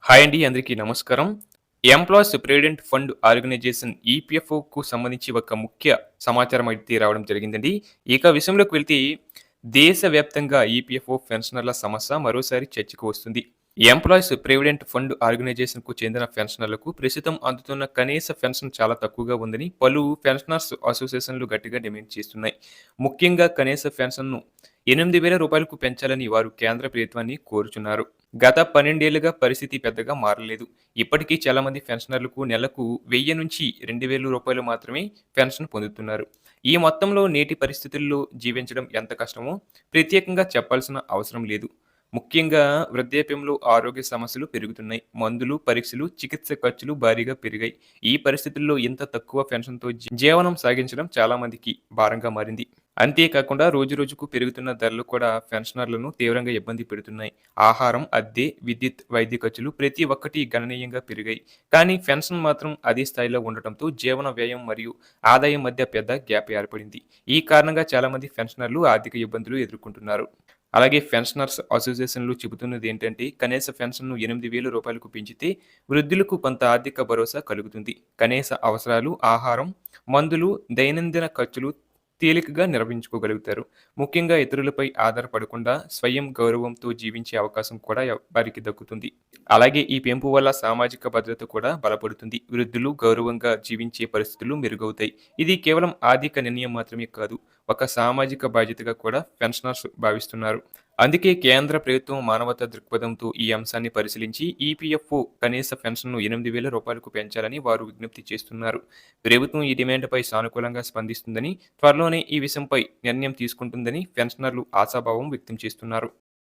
Hi అండి. అందరికీ నమస్కారం. ఎంప్లాయీస్ ప్రావిడెంట్ ఫండ్ ఆర్గనైజేషన్ ఈపీఎఫ్ఓకు సంబంధించి ఒక ముఖ్య సమాచారం అయితే రావడం జరిగిందండి. ఇక విషయంలోకి వెళ్తే దేశవ్యాప్తంగా ఈపీఎఫ్ఓ పెన్షనర్ల సమస్య మరోసారి చర్చకు వస్తుంది. ఎంప్లాయీస్ ప్రావిడెంట్ ఫండ్ ఆర్గనైజేషన్‌కు చెందిన పెన్షనర్లకు ప్రస్తుతం అందుతున్న కనీస పెన్షన్ చాలా తక్కువగా ఉందని పలు పెన్షనర్స్ అసోసియేషన్‌లు గట్టిగా డిమాండ్ చేస్తున్నాయి. ముఖ్యంగా కనీస పెన్షన్‌ను రూ. 8,000కు పెంచాలని వారు కేంద్ర ప్రభుత్వాన్ని కోరుచున్నారు. గత 12 ఏళ్లుగా పరిస్థితి పెద్దగా మారలేదు. ఇప్పటికీ చాలా మంది పెన్షనర్లకు నెలకు రూ. 1000 నుంచి రూ. 2,000 మాత్రమే పెన్షన్ పొందుతున్నారు. ఈ మొత్తంలో నేటి పరిస్థితుల్లో జీవించడం ఎంత కష్టమో ప్రత్యేకంగా చెప్పాల్సిన అవసరం లేదు. ముఖ్యంగా వృద్ధాప్యంలో ఆరోగ్య సమస్యలు పెరుగుతున్నాయి. మందులు, పరీక్షలు, చికిత్స ఖర్చులు భారీగా పెరిగాయి. ఈ పరిస్థితుల్లో ఇంత తక్కువ పెన్షన్‌తో జీవనం సాగించడం చాలా మందికి భారంగా మారింది. అంతేకాకుండా రోజురోజుకు పెరుగుతున్న ధరలు కూడా పెన్షనర్లను తీవ్రంగా ఇబ్బంది పెడుతున్నాయి. ఆహారం, అద్దె, విద్యుత్, వైద్య ఖర్చులు ప్రతి ఒక్కటి గణనీయంగా పెరిగాయి. కానీ పెన్షన్ మాత్రం అదే స్థాయిలో ఉండటంతో జీవన వ్యయం మరియు ఆదాయం మధ్య పెద్ద గ్యాప్ ఏర్పడింది. ఈ కారణంగా చాలా మంది పెన్షనర్లు ఆర్థిక ఇబ్బందులు ఎదుర్కొంటున్నారు. అలాగే పెన్షనర్స్ అసోసియేషన్‌లు చెబుతున్నదేంటంటే, కనీస పెన్షన్‌ను రూ. 8,000కు పెంచితే వృద్ధులకు కొంత ఆర్థిక భరోసా కలుగుతుంది. కనీస అవసరాలు, ఆహారం, మందులు, దైనందిన ఖర్చులు తేలికగా నిర్వహించుకోగలుగుతారు. ముఖ్యంగా ఇతరులపై ఆధారపడకుండా స్వయం గౌరవంతో జీవించే అవకాశం కూడా వారికి దక్కుతుంది. అలాగే ఈ పెంపు వల్ల సామాజిక భద్రత కూడా బలపడుతుంది. వృద్ధులు గౌరవంగా జీవించే పరిస్థితులు మెరుగవుతాయి. ఇది కేవలం ఆర్థిక నిర్ణయం మాత్రమే కాదు, ఒక సామాజిక బాధ్యతగా కూడా పెన్షనర్స్ భావిస్తున్నారు. అందుకే కేంద్ర ప్రభుత్వం మానవతా దృక్పథంతో ఈ అంశాన్ని పరిశీలించి ఈపీఎఫ్ఓ కనీస పెన్షన్‌ను రూ. 8,000కు పెంచాలని వారు విజ్ఞప్తి చేస్తున్నారు. ప్రభుత్వం ఈ డిమాండ్‌పై సానుకూలంగా స్పందిస్తుందని, త్వరలోనే ఈ విషయంపై నిర్ణయం తీసుకుంటుందని పెన్షనర్లు ఆశాభావం వ్యక్తం చేస్తున్నారు.